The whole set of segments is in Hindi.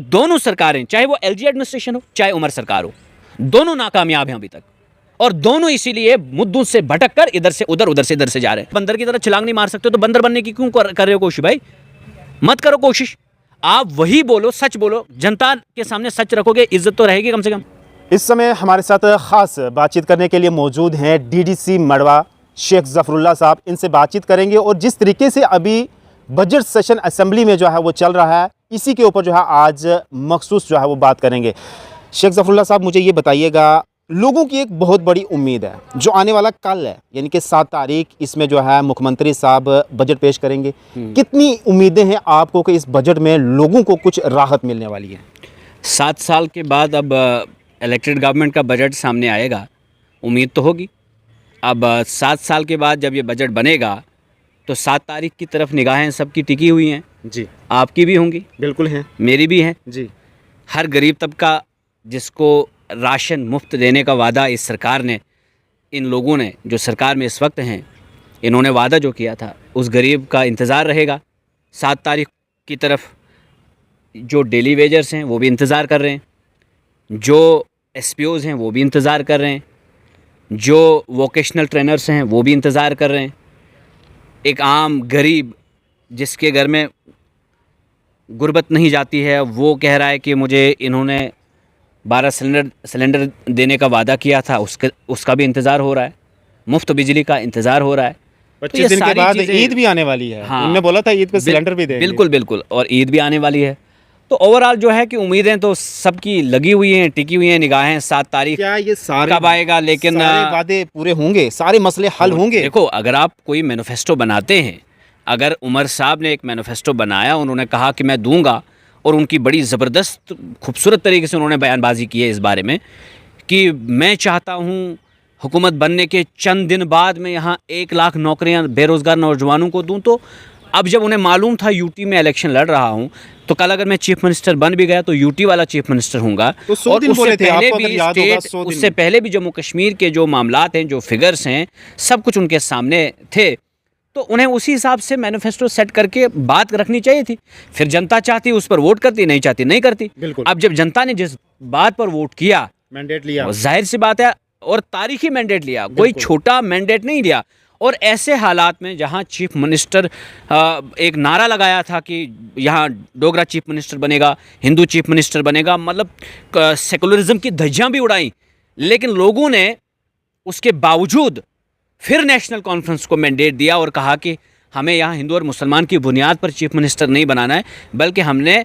दोनों सरकारें, चाहे वो एलजी एडमिनिस्ट्रेशन हो चाहे उमर सरकार हो, दोनों नाकामयाब हैं अभी तक, और दोनों इसीलिए मुद्दों से भटक कर इधर से उधर, उधर से इधर से जा रहे हैं। बंदर की तरह छलांग नहीं मार सकते तो बंदर बनने की क्यों कर रहे हो कोशिश भाई? मत करो कोशिश। आप वही बोलो, सच बोलो, जनता के सामने सच रखोगे, इज्जत तो रहेगी कम से कम। इस समय हमारे साथ खास बातचीत करने के लिए मौजूद हैं डीडीसी मड़वा शेख ज़फरुल्लाह साहब। इनसे बातचीत करेंगे और जिस तरीके से अभी बजट सेशन असेंबली में जो है वो चल रहा है, इसी के ऊपर जो है आज मखसूस जो है वो बात करेंगे। शेख ज़फरुल्लाह साहब, मुझे ये बताइएगा, लोगों की एक बहुत बड़ी उम्मीद है जो आने वाला कल है, यानी कि 7 तारीख, इसमें जो है मुख्यमंत्री साहब बजट पेश करेंगे। कितनी उम्मीदें हैं आपको कि इस बजट में लोगों को कुछ राहत मिलने वाली है? 7 साल के बाद अब इलेक्टेड गवर्नमेंट का बजट सामने आएगा, उम्मीद तो होगी। अब 7 साल के बाद जब ये बजट बनेगा तो 7 तारीख की तरफ निगाहें सबकी टिकी हुई हैं जी। आपकी भी होंगी, बिल्कुल हैं, मेरी भी हैं जी। हर गरीब तबका जिसको राशन मुफ्त देने का वादा इस सरकार ने, इन लोगों ने जो सरकार में इस वक्त हैं, इन्होंने वादा जो किया था, उस गरीब का इंतज़ार रहेगा 7 तारीख की तरफ। जो डेली वेजर्स हैं वो भी इंतज़ार कर रहे हैं, जो एसपीओज़ हैं वो भी इंतज़ार कर रहे हैं, जो वोकेशनल ट्रेनर्स हैं वो भी इंतज़ार कर रहे हैं। एक आम गरीब जिसके घर में गुर्बत नहीं जाती है, वो कह रहा है कि मुझे इन्होंने 12 सिलेंडर देने का वादा किया था, उसका भी इंतज़ार हो रहा है, मुफ्त बिजली का इंतज़ार हो रहा है। 25 दिन के बाद ईद भी आने वाली है। हाँ, उन्होंने बोला था ईद पे सिलेंडर भी देंगे। बिल्कुल बिल्कुल, और ईद भी आने वाली है। तो ओवरऑल जो है कि उम्मीदें तो सबकी लगी हुई हैं, टिकी हुई हैं निगाहें 7 तारीख क्या ये सारे कब आएगा, लेकिन सारे वादे पूरे होंगे, सारे मसले हल होंगे? देखो, अगर आप कोई मैनिफेस्टो बनाते हैं, अगर उमर साहब ने एक मैनिफेस्टो बनाया, उन्होंने कहा कि मैं दूंगा, और उनकी बड़ी ज़बरदस्त खूबसूरत तरीके से उन्होंने बयानबाजी की है इस बारे में कि मैं चाहता हूँ हुकूमत बनने के चंद दिन बाद मैं यहाँ 1 लाख नौकरियाँ बेरोज़गार नौजवानों को दूँ। तो अब जब उन्हें मालूम था यूटी में इलेक्शन लड़ रहा हूँ, तो कल अगर मैं चीफ मिनिस्टर बन भी गया तो यूटी वाला चीफ मिनिस्टर हूँगा। तो 100 दिन बोले थे आपको, अगर याद होगा, 100 दिन। उससे पहले भी जम्मू कश्मीर के जो मामलात हैं, जो फिगर्स हैं, सब कुछ उनके सामने थे, तो उन्हें उसी हिसाब से मैनिफेस्टो सेट करके बात रखनी चाहिए थी। फिर जनता चाहती उस पर वोट करती, नहीं चाहती नहीं करती। अब जब जनता ने जिस बात पर वोट किया, मैंडेट लिया, जाहिर सी बात है, और तारीखी मैंडेट लिया, कोई छोटा मैंडेट नहीं लिया। और ऐसे हालात में जहां चीफ मिनिस्टर एक नारा लगाया था कि यहाँ डोगरा चीफ मिनिस्टर बनेगा, हिंदू चीफ मिनिस्टर बनेगा, मतलब सेकुलरिज्म की धज्जियां भी उड़ाई, लेकिन लोगों ने उसके बावजूद फिर नेशनल कॉन्फ्रेंस को मैंडेट दिया और कहा कि हमें यहाँ हिंदू और मुसलमान की बुनियाद पर चीफ मिनिस्टर नहीं बनाना है, बल्कि हमने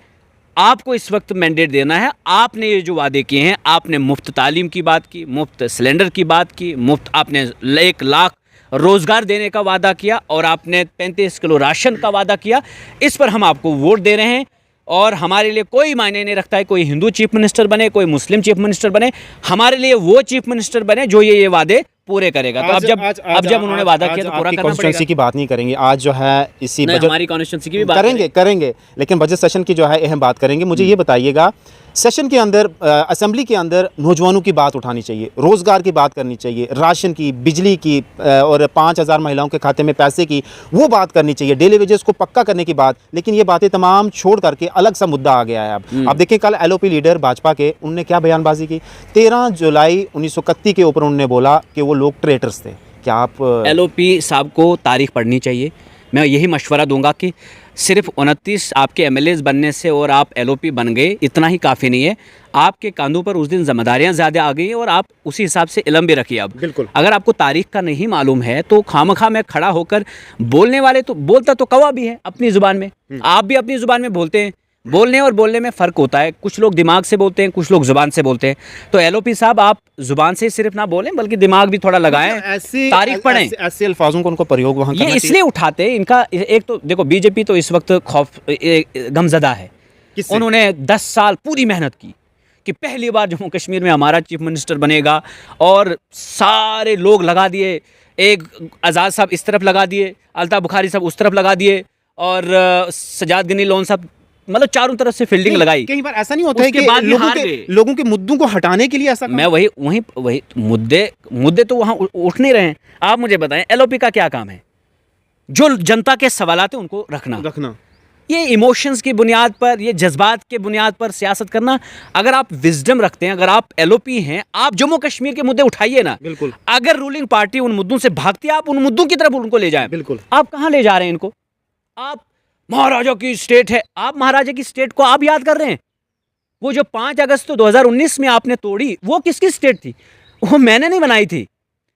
आपको इस वक्त मैंडेट देना है। आपने ये जो वादे किए हैं, आपने मुफ्त तालीम की बात की, मुफ्त सिलेंडर की बात की, मुफ्त आपने 1 लाख रोज़गार देने का वादा किया, और आपने 35 किलो राशन का वादा किया। इस पर हम आपको वोट दे रहे हैं, और हमारे लिए कोई मायने नहीं रखता है कोई हिंदू चीफ मिनिस्टर बने, कोई मुस्लिम चीफ मिनिस्टर बने, हमारे लिए वो चीफ मिनिस्टर बने जो ये वादे पूरे करेगा। तो अब जब उन्होंने वादा किया तो पूरा करना पड़ेगा। की बात नहीं करेंगे आज, जो है इसी बजट, हमारी कॉन्स्टिट्यूंसी की भी बात करेंगे, लेकिन बजट सेशन की जो है अहम बात करेंगे। मुझे ये बताइएगा, सेशन के अंदर, असेंबली के अंदर नौजवानों की बात उठानी चाहिए, रोज़गार की बात करनी चाहिए, राशन की, बिजली की, और 5000 महिलाओं के खाते में पैसे की वो बात करनी चाहिए, डेली वेजेस को पक्का करने की बात। लेकिन ये बातें तमाम छोड़ करके अलग सा मुद्दा आ गया है। अब देखिए, कल एलओपी लीडर भाजपा के, उन्होंने क्या बयानबाजी की? 13 जुलाई 1931 के ऊपर उन्होंने बोला कि वो लोग ट्रेटर्स थे। क्या आप एलओपी साहब को तारीख पढ़नी चाहिए? मैं यही मशवरा दूंगा कि सिर्फ 29 आपके एमएलएज बनने से और आप एलओपी बन गए, इतना ही काफ़ी नहीं है। आपके कांधों पर उस दिन जिम्मेदारियां ज़्यादा आ गई और आप उसी हिसाब से इल्म भी रखिए। अब बिल्कुल, अगर अगर आपको तारीख का नहीं मालूम है तो खामखा में खड़ा होकर बोलने वाले, तो बोलता तो कौवा भी है अपनी ज़ुबान में, आप भी अपनी ज़ुबान में बोलते हैं। बोलने और बोलने में फ़र्क होता है, कुछ लोग दिमाग से बोलते हैं, कुछ लोग ज़ुबान से बोलते हैं। तो एलओपी साहब, आप ज़ुबान से सिर्फ ना बोलें बल्कि दिमाग भी थोड़ा लगाएं, तारीख पढ़ें। ऐसे अल्फाजों को उनको प्रयोग वहाँ ये इसलिए उठाते हैं, इनका एक तो देखो, बीजेपी तो इस वक्त गमज़दा है। उन्होंने 10 साल पूरी मेहनत की कि पहली बार जम्मू कश्मीर में हमारा चीफ मिनिस्टर बनेगा, और सारे लोग लगा दिए, एक आज़ाद साहब इस तरफ लगा दिए, अल्ताफ़ बुखारी साहब उस तरफ लगा दिए, और सजाद गनी लोन साहब, मतलब चारों तरफ से फील्डिंग लगाई। कई बार ऐसा नहीं होता है कि लोगों के मुद्दों को हटाने के लिए ऐसा? मैं वही मुद्दे तो वहाँ उठ नहीं रहे हैं। आप मुझे बताएं, एलओपी का क्या काम है? जो जनता के सवालात हैं उनको रखना। ये इमोशंस की बुनियाद पर, ये जज्बात के बुनियाद पर सियासत करना, अगर आप विजडम रखते हैं, अगर आप एलओपी हैं, आप जम्मू कश्मीर के मुद्दे उठाइए ना। बिल्कुल। अगर रूलिंग पार्टी उन मुद्दों से भागती है, आप उन मुद्दों की तरफ उनको ले जाएं। बिल्कुल। आप कहाँ ले जा रहे हैं इनको? आप महाराजा की स्टेट है, आप महाराजा की स्टेट को आप याद कर रहे हैं? वो जो 5 अगस्त 2019 में आपने तोड़ी, वो किसकी स्टेट थी? वो मैंने नहीं बनाई थी,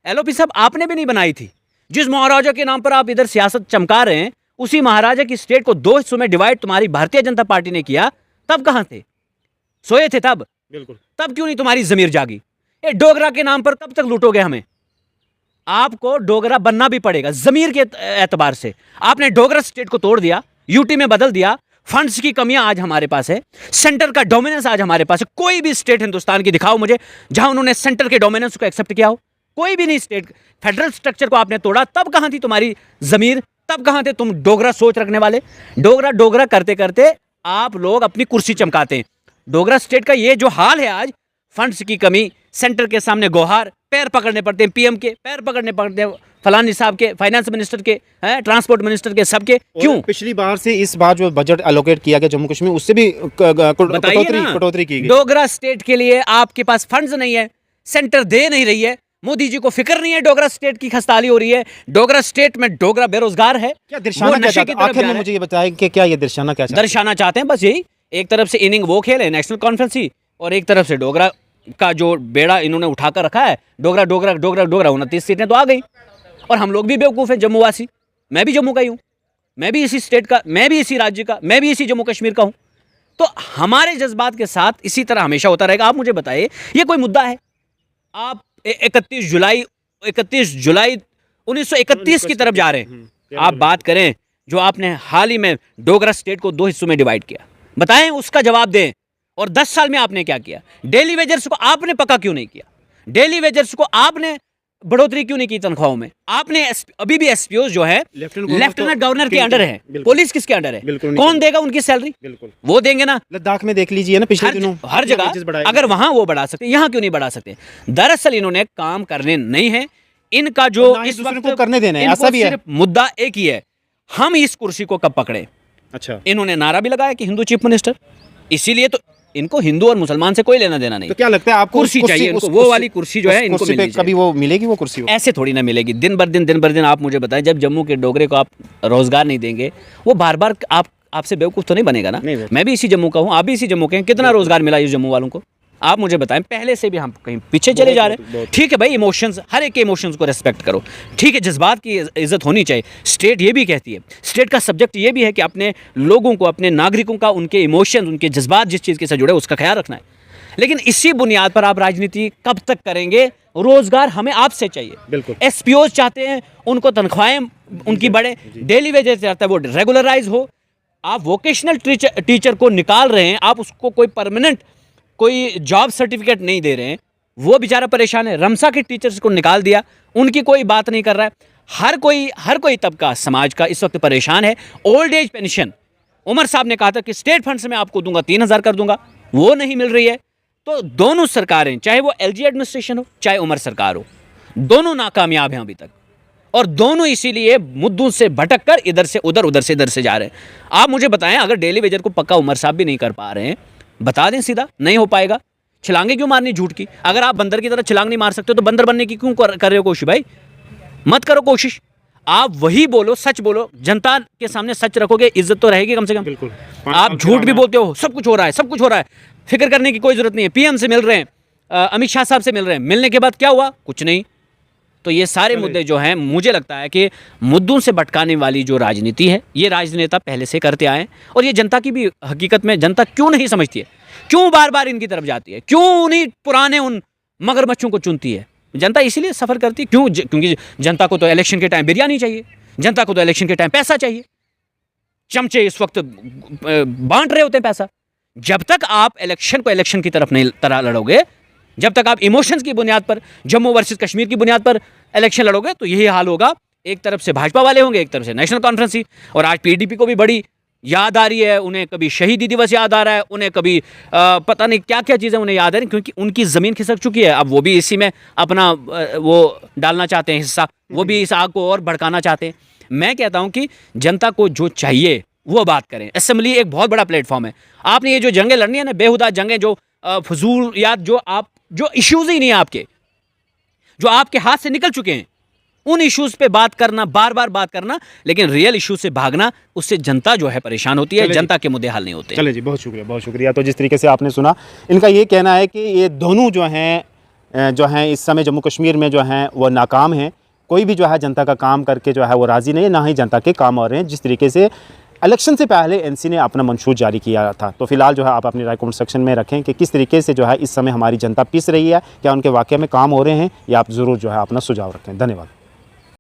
एलओपी साहब आपने भी नहीं बनाई थी। जिस महाराजा के नाम पर आप इधर सियासत चमका रहे हैं, उसी महाराजा की स्टेट को 2 हिस्सों में डिवाइड तुम्हारी भारतीय जनता पार्टी ने किया। तब कहां थे? सोए थे तब? बिल्कुल। तब क्यों नहीं तुम्हारी जमीर जागी? ये डोगरा के नाम पर कब तक लूटोगे हमें? आपको डोगरा बनना भी पड़ेगा जमीर के एतबार से। आपने डोगरा स्टेट को तोड़ दिया, यूटी में बदल दिया। फंड्स की कमियां आज हमारे पास है, सेंटर का डोमिनेंस आज हमारे पास है। कोई भी स्टेट हिंदुस्तान की दिखाओ मुझे जहां उन्होंने सेंटर के डोमिनेंस को एक्सेप्ट किया हो। कोई भी नहीं स्टेट। फेडरल स्ट्रक्चर को आपने तोड़ा, तब कहां थी तुम्हारी जमीर? तब कहां थे तुम डोगरा सोच रखने वाले? डोगरा डोगरा करते करते आप लोग अपनी कुर्सी चमकाते हैं। डोगरा स्टेट का ये जो हाल है आज, फंड्स की कमी, सेंटर के सामने गोहार, पैर पकड़ने पड़ते हैं, पीएम के पैर पकड़ने पड़ते हैं, फलानी साहब के, फाइनेंस मिनिस्टर के, ट्रांसपोर्ट मिनिस्टर के, सबके। क्यों? पिछली बार से इस बार जो बजट एलोकेट किया गया जम्मू कश्मीर, उससे भी कटौती की गई। डोगरा स्टेट के लिए आपके पास फंड्स नहीं है, सेंटर दे नहीं रही है, मोदी जी को फिक्र नहीं है। डोगरा स्टेट की खस्ताली हो रही है, डोगरा स्टेट में डोगरा बेरोजगार है। क्या दर्शाना क्या चाहते हैं? आखिर में मुझे ये बताएं कि क्या ये दर्शाना क्या चाहते हैं? दर्शाना चाहते हैं बस यही, एक तरफ से इनिंग वो खेल है नेशनल कॉन्फ्रेंस ही, और एक तरफ से डोगरा का जो बेड़ा इन्होंने उठाकर रखा है, डोगरा डोगरा डोगरा डोगरा। 29 सीटें तो आ गई, और हम लोग भी बेवकूफ़ हैं जम्मू वासी। मैं भी जम्मू का ही हूँ, मैं भी इसी स्टेट का, मैं भी इसी राज्य का, मैं भी इसी जम्मू कश्मीर का हूँ। तो हमारे जज्बात के साथ इसी तरह हमेशा होता रहेगा। आप मुझे बताइए, ये कोई मुद्दा है? आप 31 जुलाई 1931 की तरफ जा रहे हैं। आप बात करें जो आपने हाल ही में डोगरा स्टेट को 2 हिस्सों में डिवाइड किया, बताएं, उसका जवाब दें। और 10 साल में आपने क्या किया? डेली वेजर्स को आपने पक्का क्यों नहीं किया? डेली वेजर्स को आपने बढ़ोतरी क्यों नहीं की तनख्वाहों में? आपने अभी भी एसपीओ जो है लेफ्टिनेंट गवर्नर के अंडर है, पुलिस किसके अंडर है? कौन देगा उनकी सैलरी? वो देंगे ना। लद्दाख में देख लीजिए ना, पिछले दिनों हर जगह। अगर वहां वो बढ़ा सकते, यहाँ क्यों नहीं बढ़ा सकते? दरअसल इन्होंने काम करने नहीं है, इनका जो इस वक्त को करने देना है, ऐसा भी है। मुद्दा एक ही है, हम इस कुर्सी को कब पकड़े। अच्छा, इन्होंने नारा भी लगाया कि हिंदू चीफ मिनिस्टर, इसीलिए तो इनको हिंदू और मुसलमान से कोई लेना देना नहीं। तो क्या लगता है आपको? कुर्सी चाहिए इनको, वो वाली कुर्सी जो है इनको मिलनी चाहिए। कभी वो मिलेगी वो कुर्सी? ऐसे थोड़ी ना मिलेगी, दिन भर दिन। आप मुझे बताएं, जब जम्मू के डोगरे को आप रोजगार नहीं देंगे, वो बार बार आपसे बेवकूफ़ तो नहीं बनेगा ना। मैं भी इसी जम्मू का हूँ, आप भी इसी जम्मू के हैं। कितना रोजगार मिला इस जम्मू वालों को? आप मुझे बताएं। पहले से भी हम कहीं पीछे चले जा रहे हैं। ठीक है भाई, इमोशंस, हर एक के इमोशंस को रेस्पेक्ट करो, ठीक है, जज्बात की इज्जत होनी चाहिए। स्टेट ये भी कहती है, स्टेट का सब्जेक्ट ये भी है कि अपने लोगों को, अपने नागरिकों का, उनके इमोशंस, उनके जज्बात जिस चीज़ के साथ जुड़े उसका ख्याल रखना है। लेकिन इसी बुनियाद पर आप राजनीति कब तक करेंगे? रोजगार हमें आपसे चाहिए। बिल्कुल। एसपीओ चाहते हैं उनको तनख्वाहें उनकी बढ़े, डेली वेजेस चाहता है वो रेगुलराइज हो। आप वोकेशनल टीचर को निकाल रहे हैं, आप उसको कोई परमानेंट कोई जॉब सर्टिफिकेट नहीं दे रहे हैं, वो बेचारा परेशान है। रमसा के टीचर्स को निकाल दिया, उनकी कोई बात नहीं कर रहा है। हर कोई तबका समाज का इस वक्त परेशान है। ओल्ड एज पेंशन, उमर साहब ने कहा था कि स्टेट फंड से मैं आपको दूंगा, 3000 कर दूंगा, वो नहीं मिल रही है। तो दोनों सरकारें, चाहे वो एलजी एडमिनिस्ट्रेशन हो चाहे उमर सरकार हो, दोनों नाकामयाब हैं अभी तक, और दोनों इसीलिए मुद्दों से भटक कर इधर से उधर, उधर से इधर से जा रहे हैं। आप मुझे बताएं, अगर डेली वेजर को पक्का उमर साहब भी नहीं कर पा रहे हैं, बता दें सीधा, नहीं हो पाएगा। छलांगे क्यों मारनी झूठ की? अगर आप बंदर की तरह छलांग नहीं मार सकते तो बंदर बनने की क्यों कर रहे हो कोशिश? भाई मत करो कोशिश, आप वही बोलो, सच बोलो, जनता के सामने सच रखोगे, इज्जत तो रहेगी कम से कम। बिल्कुल। आप झूठ भी बोलते हो, सब कुछ हो रहा है, सब कुछ हो रहा है, फिक्र करने की कोई जरूरत नहीं है। पीएम से मिल रहे हैं, अमित शाह साहब से मिल रहे हैं, मिलने के बाद क्या हुआ? कुछ नहीं। तो ये सारे मुद्दे जो हैं, मुझे लगता है कि मुद्दों से भटकाने वाली जो राजनीति है, ये राजनेता पहले से करते आए हैं, और ये जनता की भी हकीकत में जनता क्यों नहीं समझती है, क्यों बार बार इनकी तरफ जाती है, क्यों उन्हीं पुराने उन मगरमच्छों को चुनती है। जनता इसीलिए सफ़र करती है, क्योंकि जनता को तो इलेक्शन के टाइम बिरयानी चाहिए, जनता को तो इलेक्शन के टाइम पैसा चाहिए। चमचे इस वक्त बांट रहे होते हैं पैसा। जब तक आप इलेक्शन को इलेक्शन की तरफ नहीं तरह लड़ोगे, जब तक आप इमोशंस की बुनियाद पर, जम्मू वर्सेस कश्मीर की बुनियाद पर इलेक्शन लड़ोगे, तो यही हाल होगा। एक तरफ से भाजपा वाले होंगे, एक तरफ से नेशनल कॉन्फ्रेंस ही, और आज पीडीपी को भी बड़ी याद आ रही है, उन्हें कभी शहीदी दिवस याद आ रहा है, उन्हें कभी पता नहीं क्या क्या चीज़ें उन्हें याद आ रही, क्योंकि उनकी ज़मीन खिसक चुकी है। अब वो भी इसी में अपना वो डालना चाहते हैं हिस्सा, वो भी इस आग को और भड़काना चाहते हैं। मैं कहता हूं कि जनता को जो चाहिए वो बात करें। असेंबली एक बहुत बड़ा प्लेटफॉर्म है। आपने ये जो जंगें लड़नी है ना, बेहुदा जंगें, जो फजूल या जो इश्यूज ही नहीं है आपके, जो आपके हाथ से निकल चुके हैं, उन इश्यूज पे बात करना, बार बार बात करना, लेकिन रियल इश्यू से भागना, उससे जनता जो है परेशान होती है, जनता के मुद्दे हल नहीं होते। चले जी, बहुत शुक्रिया, बहुत शुक्रिया। तो जिस तरीके से आपने सुना, इनका ये कहना है कि ये दोनों जो हैं इस समय जम्मू कश्मीर में जो हैं वो नाकाम हैं। कोई भी जो है जनता का काम करके जो है वो राज़ी नहीं है, ना ही जनता के काम हो रहे हैं। जिस तरीके से इलेक्शन से पहले एनसी ने अपना मंशूर जारी किया था। तो फिलहाल जो है आप अपनी राय कमेंट सेक्शन में रखें कि किस तरीके से जो है इस समय हमारी जनता पिस रही है, क्या उनके वाक़े में काम हो रहे हैं, या आप ज़रूर जो है अपना सुझाव रखें। धन्यवाद।